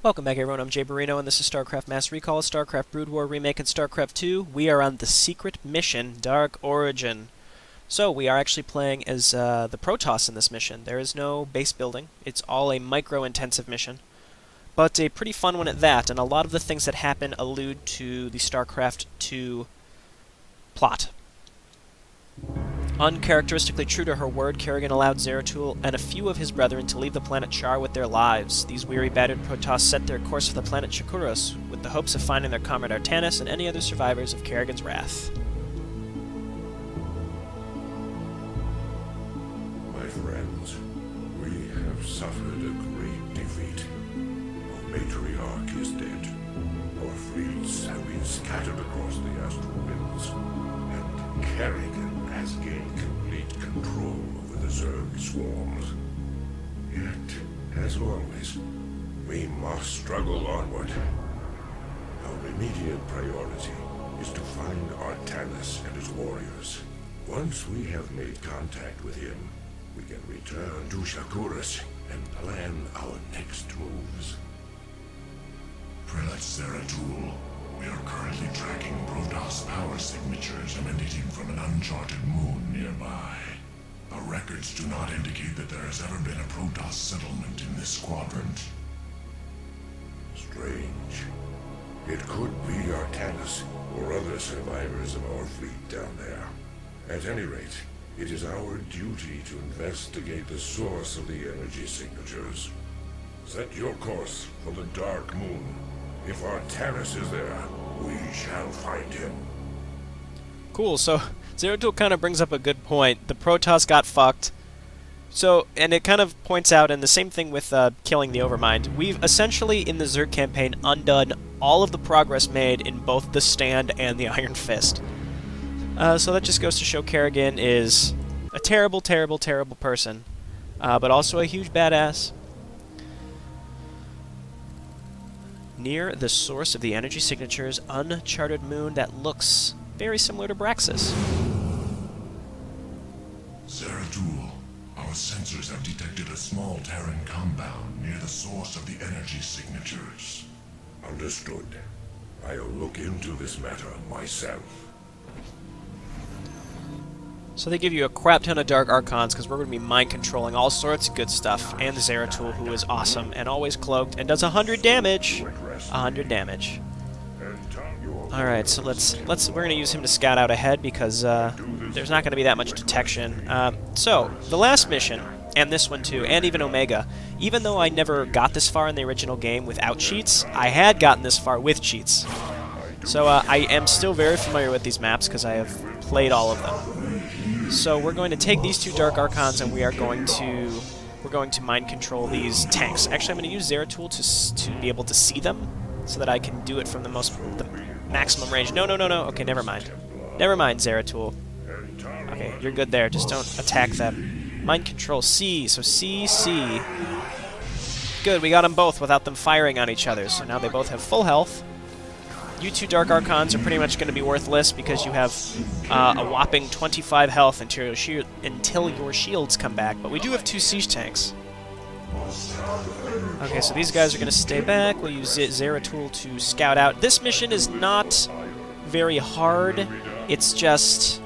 Welcome back everyone, I'm Jay Barino and this is Starcraft Mass Recall, Starcraft Brood War Remake, and Starcraft 2. We are on the secret mission, Dark Origin. So, we are actually playing as the Protoss in this mission. There is no base building, it's all a micro-intensive mission. But a pretty fun one at that, and a lot of the things that happen allude to the Starcraft 2 plot. Uncharacteristically true to her word, Kerrigan allowed Zeratul and a few of his brethren to leave the planet Char with their lives. These weary, battered Protoss set their course for the planet Shakuros, with the hopes of finding their comrade Artanis and any other survivors of Kerrigan's wrath. My friends, we have suffered a great defeat. Our matriarch is dead. Our fleets have been scattered across the astral winds, and Kerrigan has gained complete control over the Zerg swarms. Yet, as always, we must struggle onward. Our immediate priority is to find Artanis and his warriors. Once we have made contact with him, we can return to Shakuras and plan our next moves. Prelate Zeratul, we are currently tracking Protoss power signatures emanating from an uncharted moon nearby. Our records do not indicate that there has ever been a Protoss settlement in this quadrant. Strange. It could be Artanis or other survivors of our fleet down there. At any rate, it is our duty to investigate the source of the energy signatures. Set your course for the Dark Moon. If Artanis is there, we shall find him. Cool, so Zeratul kind of brings up a good point. The Protoss got fucked. So, and it kind of points out, and the same thing with killing the Overmind, we've essentially, in the Zerg campaign, undone all of the progress made in both the Stand and the Iron Fist. So that just goes to show Kerrigan is a terrible, terrible, terrible person, but also a huge badass. Near the source of the energy signatures, uncharted moon that looks very similar to Braxis. Zeratul, our sensors have detected a small Terran compound near the source of the energy signatures. Understood. I'll look into this matter myself. So they give you a crap ton of Dark Archons, because we're going to be mind-controlling all sorts of good stuff, and Zeratul, who is awesome, and always cloaked, and does 100 damage! 100 damage. Alright, so we're going to use him to scout out ahead, because there's not going to be that much detection. So, the last mission, and this one too, and even Omega, even though I never got this far in the original game without cheats, I had gotten this far with cheats. So I am still very familiar with these maps, because I have played all of them. So we're going to take these two Dark Archons and we're going to mind control these tanks. Actually, I'm going to use Zeratul to be able to see them, so that I can do it from the maximum range. No. Okay, never mind. Never mind, Zeratul. Okay, you're good there. Just don't attack them. Mind control C. So C. Good, we got them both without them firing on each other. So now they both have full health. You two Dark Archons are pretty much going to be worthless because you have a whopping 25 health until your shields come back. But we do have two siege tanks. Okay, so these guys are going to stay back. We'll use Zeratul to scout out. This mission is not very hard. It's just...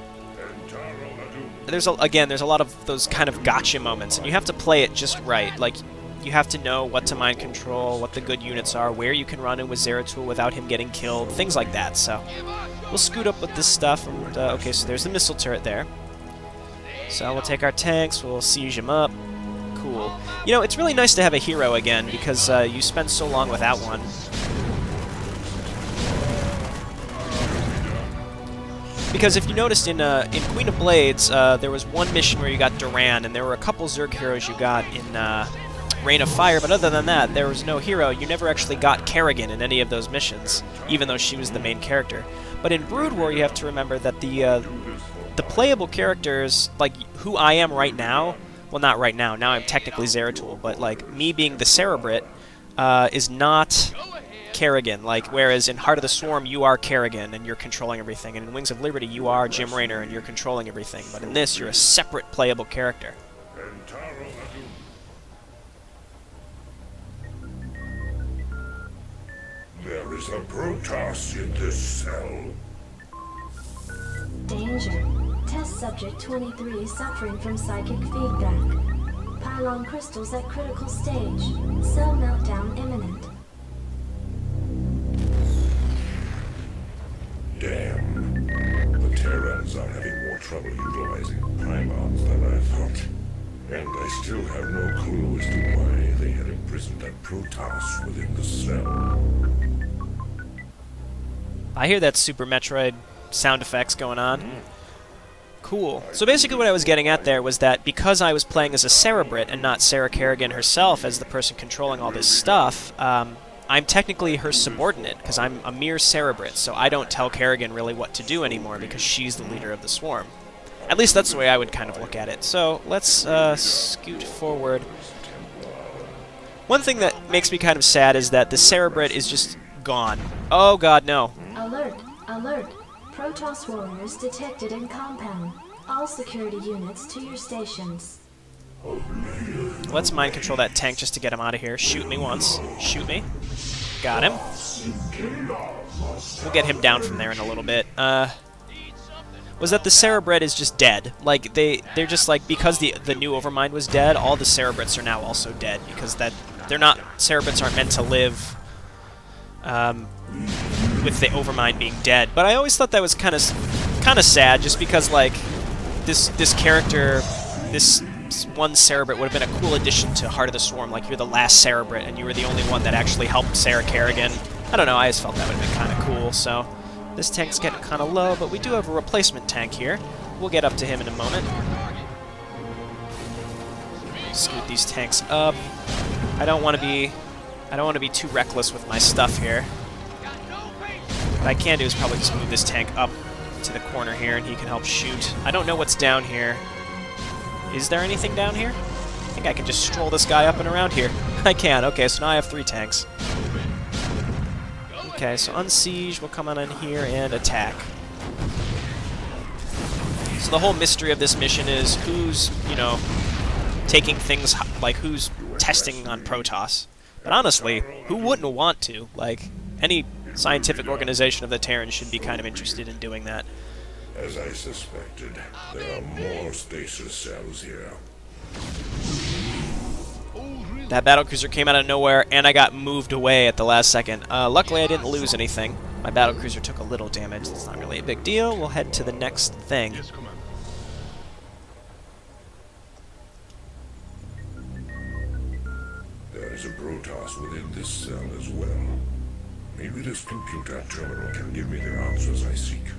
there's a lot of those kind of gotcha moments, and you have to play it just right. Like, you have to know what to mind control, what the good units are, where you can run in with Zeratul without him getting killed, things like that. So we'll scoot up with this stuff. And, okay, so there's the missile turret there. So we'll take our tanks, we'll siege him up. Cool. You know, it's really nice to have a hero again, because you spend so long without one. Because if you noticed in Queen of Blades, there was one mission where you got Duran, and there were a couple Zerg heroes you got in Reign of Fire, but other than that, there was no hero. You never actually got Kerrigan in any of those missions, even though she was the main character. But in Brood War, you have to remember that the playable characters, like who I am right now, well, not right now, now I'm technically Zeratul, but like me being the Cerebrit is not Kerrigan, like, whereas in Heart of the Swarm, you are Kerrigan, and you're controlling everything, and in Wings of Liberty, you are Jim Raynor, and you're controlling everything, but in this, you're a separate playable character. There is a Protoss in this cell. Danger. Test subject 23 suffering from psychic feedback. Pylon crystals at critical stage. Cell meltdown imminent. Damn. The Terrans are having more trouble utilizing pylons than I thought. And I still have no clue as to why they had imprisoned that Protoss within the cell. I hear that Super Metroid sound effects going on. Cool. So basically what I was getting at there was that because I was playing as a Cerebrit and not Sarah Kerrigan herself as the person controlling all this stuff, I'm technically her subordinate, because I'm a mere Cerebrit, so I don't tell Kerrigan really what to do anymore because she's the leader of the swarm. At least that's the way I would kind of look at it. So let's scoot forward. One thing that makes me kind of sad is that the Cerebrit is just gone. Oh god, no. Alert! Alert! Protoss warriors detected in compound. All security units to your stations. Let's mind control that tank just to get him out of here. Shoot me once. Shoot me. Got him. We'll get him down from there in a little bit. Was that the Cerebrit is just dead. Like, they're just like, because the new Overmind was dead, all the Cerebrits are now also dead, because they're not, Cerebrits aren't meant to live with the Overmind being dead. But I always thought that was kind of sad, just because, like, this character, this one Cerebrit would have been a cool addition to Heart of the Swarm. Like, you're the last Cerebrit, and you were the only one that actually helped Sarah Kerrigan. I don't know, I just felt that would have been kind of cool, so... This tank's getting kind of low, but we do have a replacement tank here. We'll get up to him in a moment. Scoot these tanks up. I don't want to be too reckless with my stuff here. What I can do is probably just move this tank up to the corner here, and he can help shoot. I don't know what's down here. Is there anything down here? I think I can just stroll this guy up and around here. I can. Okay, so now I have 3 tanks. Okay, so Unsiege will come on in here and attack. So the whole mystery of this mission is who's, you know, taking things, like who's testing on Protoss. But honestly, who wouldn't want to? Like, any scientific organization of the Terrans should be kind of interested in doing that. As I suspected, there are more stasis cells here. That battlecruiser came out of nowhere, and I got moved away at the last second. Luckily, I didn't lose anything. My battlecruiser took a little damage. That's not really a big deal. We'll head to the next thing. Yes, Commander. There is a Protoss within this cell as well. Maybe this computer terminal can give me the answers I seek.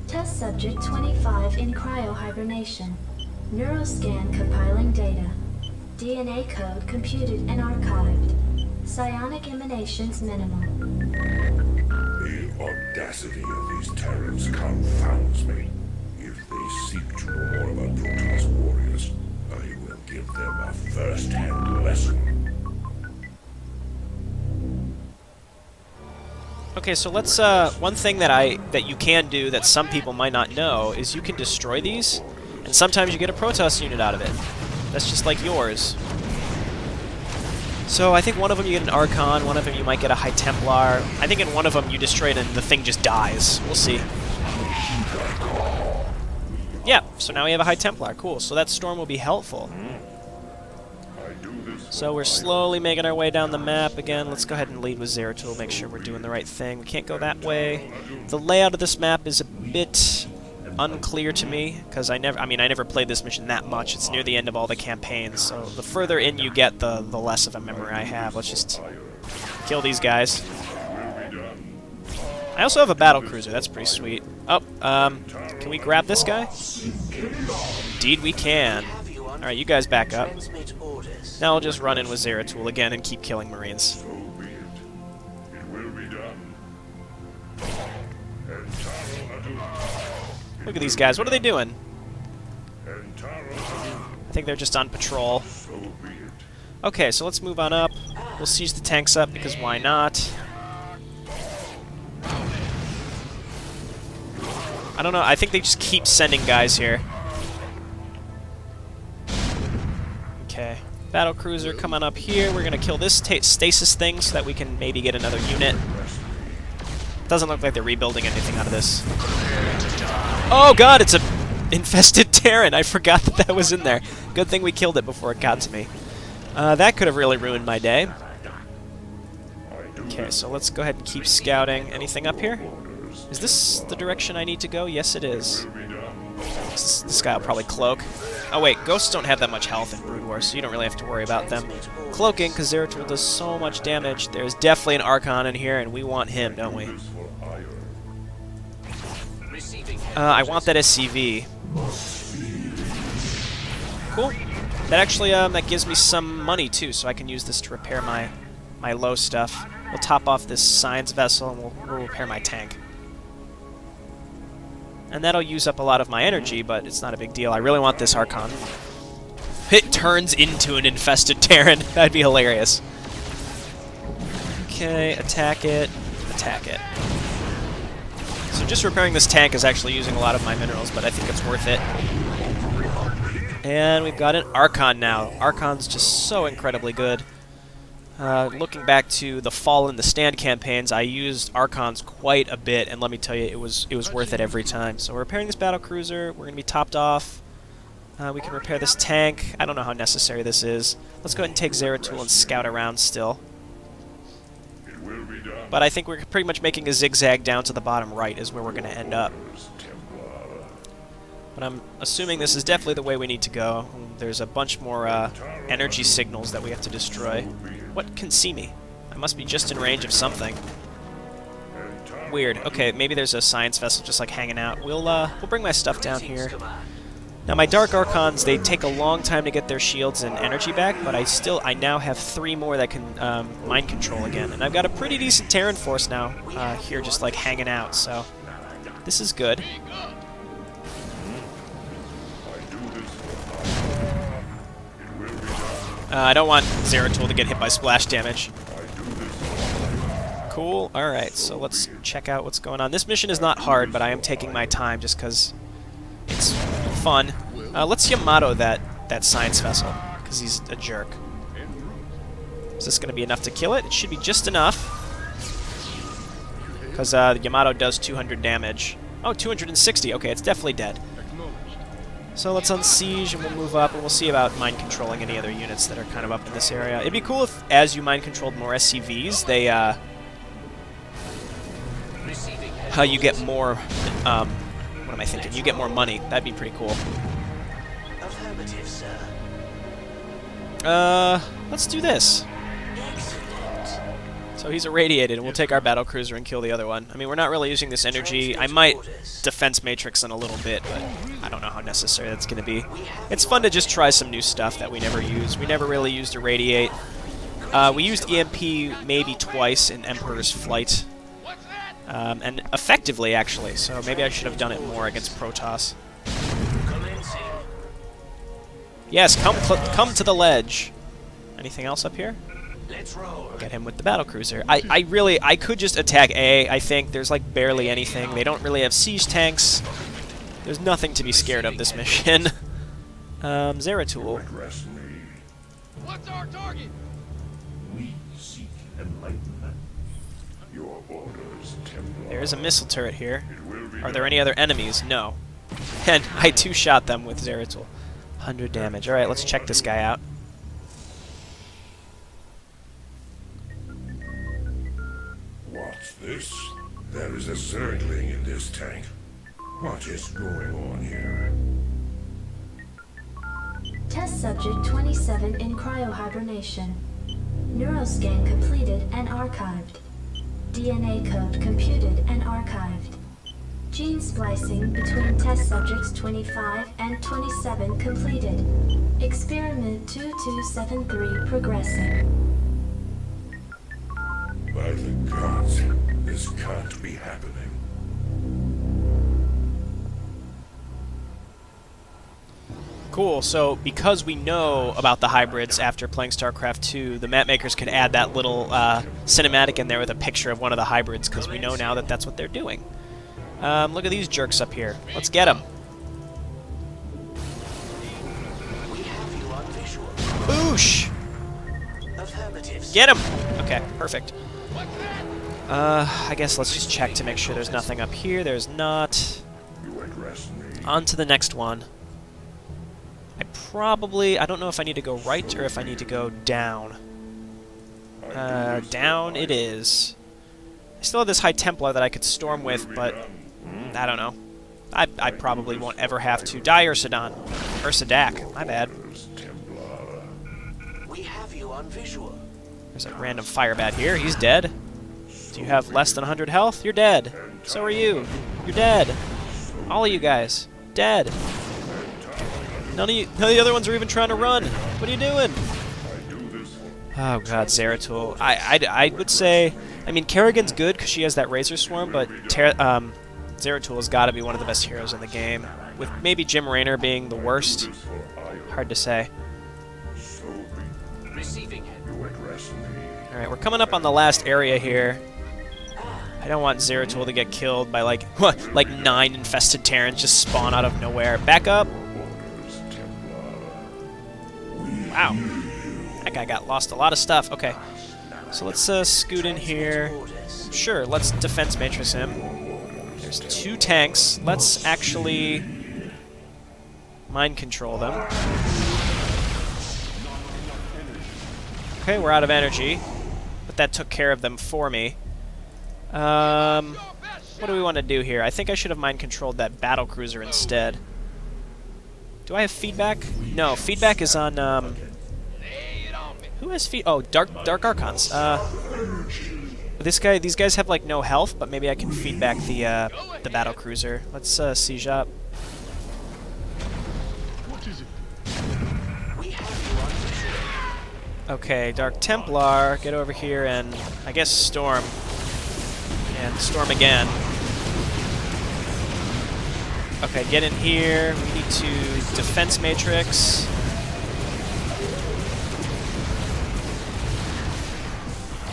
Test subject 25 in cryohibernation. Neuroscan compiling data. DNA code computed and archived. Psionic emanations minimal. The audacity of these Terrans confounds me. If they seek to know more about Protoss warriors, I will give them a first-hand lesson. Okay, so let's, one thing that you can do that some people might not know is you can destroy these, and sometimes you get a Protoss unit out of it. That's just like yours. So I think one of them you get an Archon, one of them you might get a High Templar. I think in one of them you destroy it and the thing just dies. We'll see. Yeah, so now we have a High Templar. Cool, so that storm will be helpful. So we're slowly making our way down the map again. Let's go ahead and lead with Zeratul, make sure we're doing the right thing. We can't go that way. The layout of this map is a bit unclear to me, because I never played this mission that much. It's near the end of all the campaigns, so the further in you get, the less of a memory I have. Let's just kill these guys. I also have a battlecruiser, that's pretty sweet. Oh, can we grab this guy? Indeed we can. Alright, you guys back up. Now I'll just run in with Zeratul again and keep killing Marines. So be it. It will be done. Look at these guys, what are they doing? I think they're just on patrol. Okay, so let's move on up. We'll siege the tanks up, because why not? I don't know, I think they just keep sending guys here. Okay. Battle cruiser, come on up here. We're gonna kill this stasis thing so that we can maybe get another unit. Doesn't look like they're rebuilding anything out of this. Oh god, it's a infested Terran. I forgot that that was in there. Good thing we killed it before it got to me. That could have really ruined my day. Okay, so let's go ahead and keep scouting. Anything up here? Is this the direction I need to go? Yes, it is. This guy will probably cloak. Oh wait, ghosts don't have that much health in Brood War, so you don't really have to worry about them cloaking, because Zeratul does so much damage. There's definitely an Archon in here, and we want him, don't we? I want that SCV. Cool. That actually, that gives me some money, too, so I can use this to repair my low stuff. We'll top off this science vessel, and we'll repair my tank. And that'll use up a lot of my energy, but it's not a big deal. I really want this Archon. It turns into an infested Terran. That'd be hilarious. Okay, attack it. Attack it. So just repairing this tank is actually using a lot of my minerals, but I think it's worth it. And we've got an Archon now. Archon's just so incredibly good. Looking back to the Fall in the Stand campaigns, I used Archons quite a bit, and let me tell you, it was worth it every time. So we're repairing this battle cruiser. We're going to be topped off. We can repair this tank. I don't know how necessary this is. Let's go ahead and take Zeratul and scout around still. But I think we're pretty much making a zigzag down to the bottom right is where we're going to end up. But I'm assuming this is definitely the way we need to go. There's a bunch more energy signals that we have to destroy. What can see me? I must be just in range of something. Weird. Okay, maybe there's a science vessel just like hanging out. We'll bring my stuff down here. Now my Dark Archons, they take a long time to get their shields and energy back, but I now have 3 more that can mind control again. And I've got a pretty decent Terran force now here just like hanging out, so this is good. I don't want Zeratul to get hit by splash damage. Cool. Alright, so let's check out what's going on. This mission is not hard, but I am taking my time just because it's fun. Let's Yamato that science vessel, because he's a jerk. Is this going to be enough to kill it? It should be just enough. Because Yamato does 200 damage. Oh, 260. Okay, it's definitely dead. So let's unsiege and we'll move up, and we'll see about mind controlling any other units that are kind of up in this area. It'd be cool if, as you mind controlled more SCVs, they you get more. What am I thinking? You get more money. That'd be pretty cool. Affirmative, sir. Let's do this. So he's irradiated, and we'll take our battle cruiser and kill the other one. I mean, we're not really using this energy. I might defense matrix in a little bit, but I don't know how necessary that's going to be. It's fun to just try some new stuff that we never use. We never really used irradiate. We used EMP maybe twice in Emperor's Flight, and effectively actually. So maybe I should have done it more against Protoss. Yes, come to the ledge. Anything else up here? Let's roll. Get him with the battle cruiser. I could just attack A. I think there's like barely anything. They don't really have siege tanks. There's nothing to be scared of this mission. Zeratul. What's our target? We seek enlightenment. Your orders, Templar. There's a missile turret here. Are there any other enemies? No. And I two-shot them with Zeratul. 100 damage. Alright, let's check this guy out. What's this? There is a Zergling in this tank. What is going on here? Test subject 27 in cryohibernation. Neuroscan completed and archived. DNA code computed and archived. Gene splicing between test subjects 25 and 27 completed. Experiment 2273 progressing. By the gods, this can't be happening. Cool, so because we know about the hybrids after playing StarCraft 2, the map makers could add that little cinematic in there with a picture of one of the hybrids, because we know now that that's what they're doing. Look at these jerks up here. Let's get them. We have you on visual. Boosh! Get him! Okay, perfect. I guess let's just check to make sure there's nothing up here. There's not. On to the next one. I don't know if I need to go right or if I need to go down. Down it is. I still have this High Templar that I could storm with, but I don't know. I probably won't ever have to die Ursadak, my bad. We have you on visual. There's a random fire bat here. He's dead. Do you have less than 100 health? You're dead. So are you. You're dead. All of you guys. Dead. None of the other ones are even trying to run. What are you doing? Oh god, Zeratul. I would say, I mean, Kerrigan's good because she has that Razor Swarm, but Zeratul has got to be one of the best heroes in the game. With maybe Jim Raynor being the worst. Hard to say. Receiving him. Alright, we're coming up on the last area here. I don't want Zeratul to get killed by like 9 infested Terrans just spawn out of nowhere. Back up! Wow. That guy lost a lot of stuff. Okay. So let's scoot in here. Sure, let's defense matrix him. There's 2 tanks. Let's actually mind control them. Okay, we're out of energy. But that took care of them for me. What do we want to do here? I think I should have mind controlled that battle cruiser instead. Do I have feedback? No, feedback is on, who has feed? Oh, Dark Archons. These guys have like no health, but maybe I can feedback the battle cruiser. Let's siege up. Okay, Dark Templar, get over here and I guess storm. And storm again. Okay, get in here. We need to defense matrix.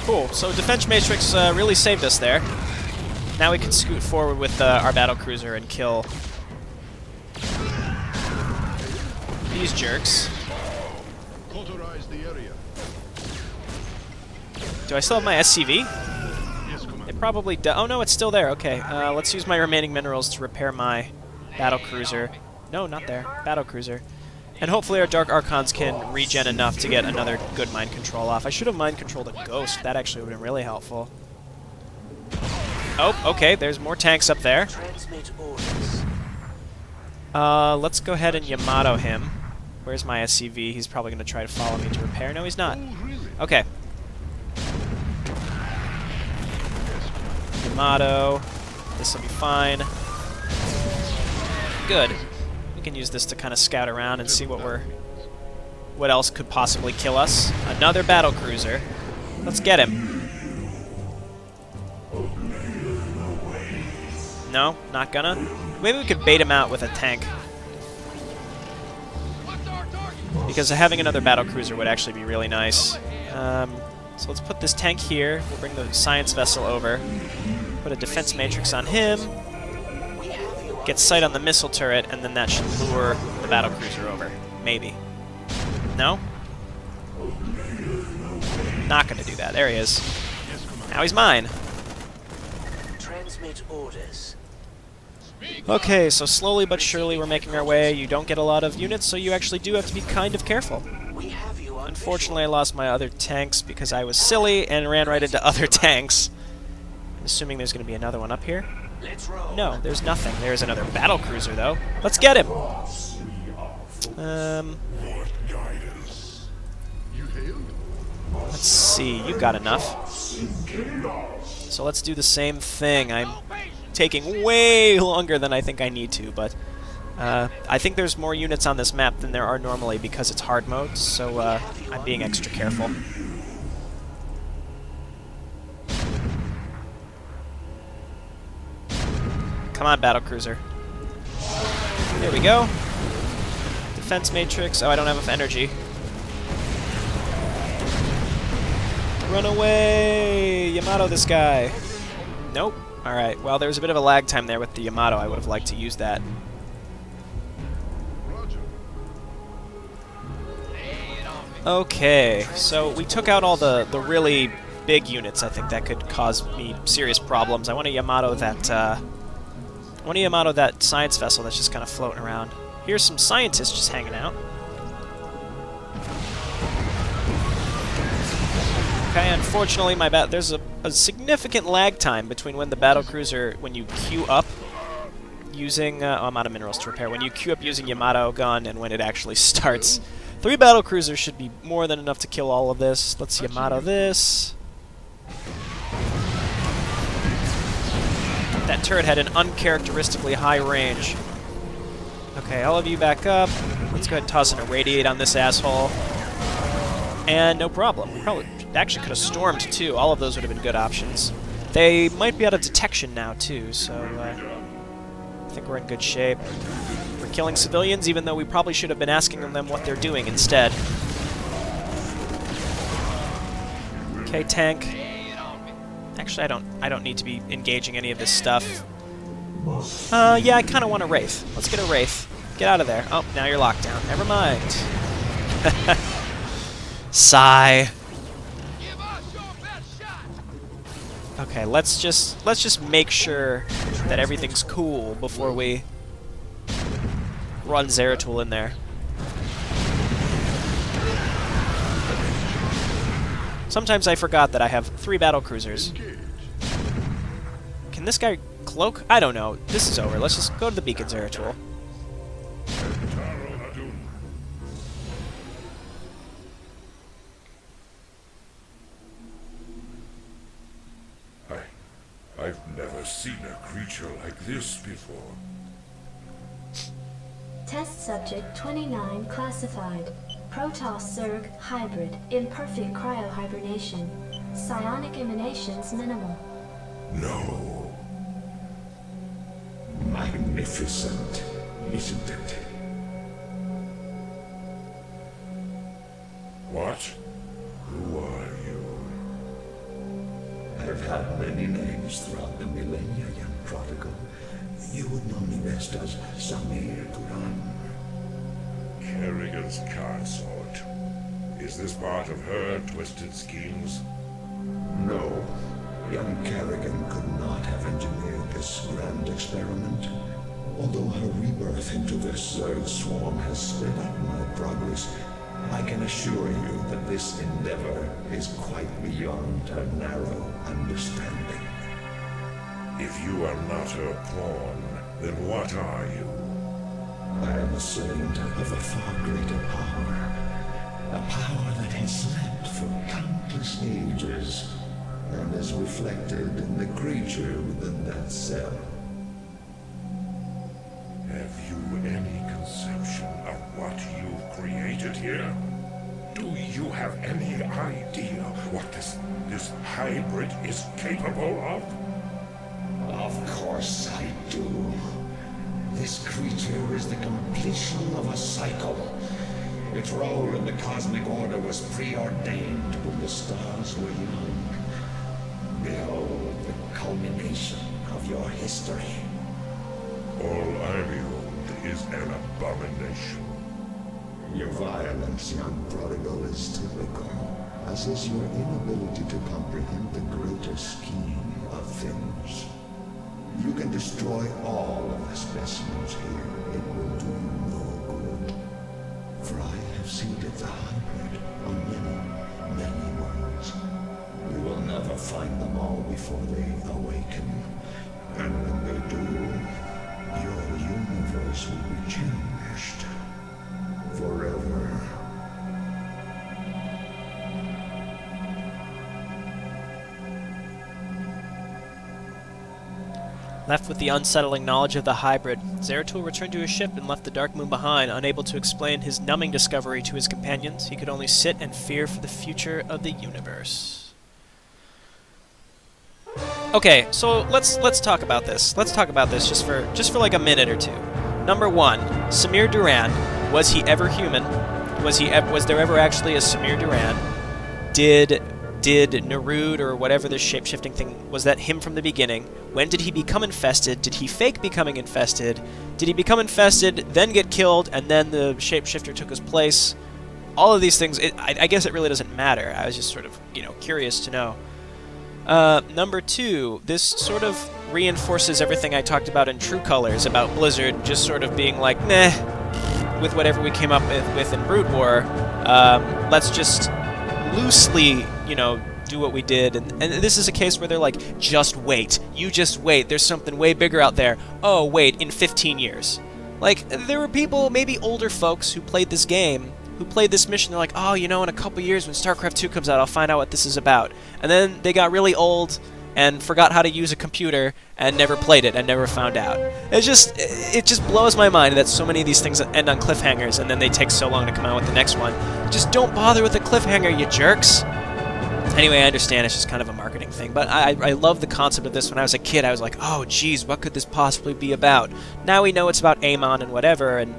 Cool. So defense matrix really saved us there. Now we can scoot forward with our battle cruiser and kill these jerks. Cauterize the area. Do I still have my SCV? It probably does. Oh no, it's still there. Okay, let's use my remaining minerals to repair my battle cruiser. No, not there. Battle cruiser. And hopefully our Dark Archons can regen enough to get another good mind control off. I should have mind controlled a ghost. That actually would have been really helpful. Oh, okay, there's more tanks up there. Transmit orders. Let's go ahead and Yamato him. Where's my SCV? He's probably going to try to follow me to repair. No, he's not. Okay. Yamato. This will be fine. Good. We can use this to kind of scout around and see what else could possibly kill us. Another battle cruiser. Let's get him. No, not gonna. Maybe we could bait him out with a tank. Because having another battle cruiser would actually be really nice. So let's put this tank here. We'll bring the science vessel over. Put a defense matrix on him. Get sight on the missile turret, and then that should lure the battle cruiser over. Maybe. No? Not gonna do that. There he is. Now he's mine. Transmit orders. Okay, so slowly but surely we're making our way. You don't get a lot of units, so you actually do have to be kind of careful. We have you on Unfortunately, I lost my other tanks because I was silly and ran right into other tanks. I'm assuming there's going to be another one up here. Let's roll. No, there's nothing. There's another battle cruiser, though. Let's get him! Let's see. You got enough. So let's do the same thing. I'm taking way longer than I think I need to, but I think there's more units on this map than there are normally because it's hard mode, so I'm being extra careful. Come on, battlecruiser. There we go. Defense matrix. Oh, I don't have enough energy. Run away! Yamato this guy. Nope. Alright, well, there was a bit of a lag time there with the Yamato. I would have liked to use that. Okay, so we took out all the really big units, I think, that could cause me serious problems. I want to Yamato that science vessel that's just kind of floating around. Here's some scientists just hanging out. Okay, unfortunately, there's a significant lag time between when the battlecruiser, when you queue up using, oh, I'm out of minerals to repair, when you queue up using Yamato gun and when it actually starts. 3 battlecruisers should be more than enough to kill all of this. Let's Yamato this. That turret had an uncharacteristically high range. Okay, all of you back up. Let's go ahead and toss in a radiate on this asshole. And no problem. We probably actually could have stormed too. All of those would have been good options. They might be out of detection now too, so I think we're in good shape. We're killing civilians, even though we probably should have been asking them what they're doing instead. Okay, tank. Actually, I don't need to be engaging any of this stuff. Yeah, I kind of want a Wraith. Let's get a Wraith. Get out of there. Oh, now you're locked down. Never mind. Sigh. Okay, let's just make sure that everything's cool before we run Zeratul in there. Sometimes I forgot that I have 3 battlecruisers. Can this guy cloak? I don't know. This is over. Let's just go to the beacon, Zeratul. I've never seen a creature like this before. Test subject 29 classified. Protoss-Zerg hybrid, imperfect cryohibernation. Psionic emanations minimal. No. Magnificent, isn't it? What? Who are you? I've had many names throughout the millennia, young prodigal. You would know me best as Samir Duran. Kerrigan's consort. Is this part of her twisted schemes? No. Young Kerrigan could not have engineered this grand experiment. Although her rebirth into this Zerg swarm has sped up my progress, I can assure you that this endeavor is quite beyond her narrow understanding. If you are not her pawn, then what are you? I am a servant of a far greater power. A power that has slept for countless ages, and is reflected in the creature within that cell. Have you any conception of what you've created here? Do you have any idea what this hybrid is capable of? Of course I do. This creature is the completion of a cycle. Its role in the cosmic order was preordained when the stars were young. Behold the culmination of your history. All I behold is an abomination. Your violence, young prodigal, is typical, as is your inability to comprehend the greater scheme of things. You can destroy all of the specimens here. It will do you no good. For I have seeded the hybrid on many, many worlds. You will never find them all before they awaken. And when they do, your universe will be changed. Forever. Left with the unsettling knowledge of the hybrid, Zeratul returned to his ship and left the Dark Moon behind, unable to explain his numbing discovery to his companions. He could only sit and fear for the future of the universe. Okay, so let's talk about this. Let's talk about this just for like a minute or two. Number 1, Samir Duran. Was he ever human? Was there ever actually a Samir Duran? Did Nerud or whatever this shape-shifting thing, was that him from the beginning? When did he become infested? Did he fake becoming infested? Did he become infested, then get killed, and then the shapeshifter took his place? all of these things, I guess it really doesn't matter. I was just sort of, you know, curious to know. Number 2, this sort of reinforces everything I talked about in True Colors about Blizzard just sort of being like, meh, with whatever we came up with in Brood War. Let's just loosely, you know, do what we did. And this is a case where they're like, just wait. You just wait. There's something way bigger out there. Oh, wait, in 15 years. Like, there were people, maybe older folks, who played this game, who played this mission. They're like, oh, you know, in a couple years when StarCraft 2 comes out, I'll find out what this is about. And then they got really old and forgot how to use a computer and never played it and never found out. It just blows my mind that so many of these things end on cliffhangers and then they take so long to come out with the next one. Just don't bother with the cliffhanger, you jerks! Anyway, I understand it's just kind of a marketing thing, but I love the concept of this. When I was a kid, I was like, oh, geez, what could this possibly be about? Now we know it's about Amon and whatever, and,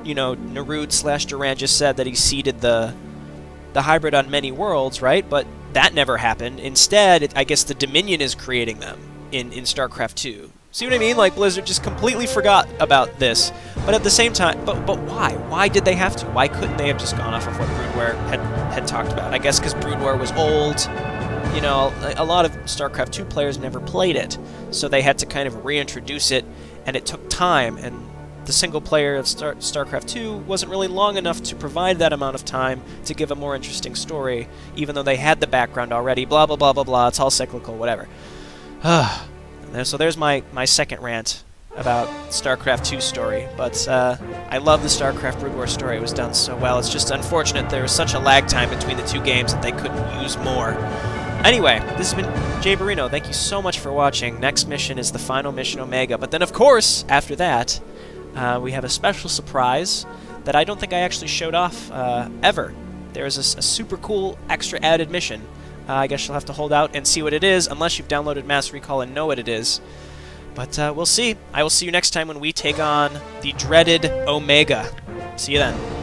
you know, Narud/Duran just said that he seeded the hybrid on many worlds, right? But that never happened. Instead, I guess the Dominion is creating them in StarCraft 2. See what I mean? Like, Blizzard just completely forgot about this. But at the same time, but why? Why did they have to? Why couldn't they have just gone off of what Brood War had talked about? I guess because Brood War was old. You know, a lot of StarCraft 2 players never played it, so they had to kind of reintroduce it, and it took time, and the single player of StarCraft 2 wasn't really long enough to provide that amount of time to give a more interesting story, even though they had the background already, blah, blah, blah, blah, blah, it's all cyclical, whatever. So there's my second rant about StarCraft 2 story, but I love the StarCraft Brood War story. It was done so well. It's just unfortunate there was such a lag time between the two games that they couldn't use more. Anyway, this has been Jay Barino. Thank you so much for watching. Next mission is the final mission Omega, but then of course, after that, we have a special surprise that I don't think I actually showed off ever. There is a super cool extra added mission. I guess you'll have to hold out and see what it is, unless you've downloaded Mass Recall and know what it is. But we'll see. I will see you next time when we take on the dreaded Omega. See you then.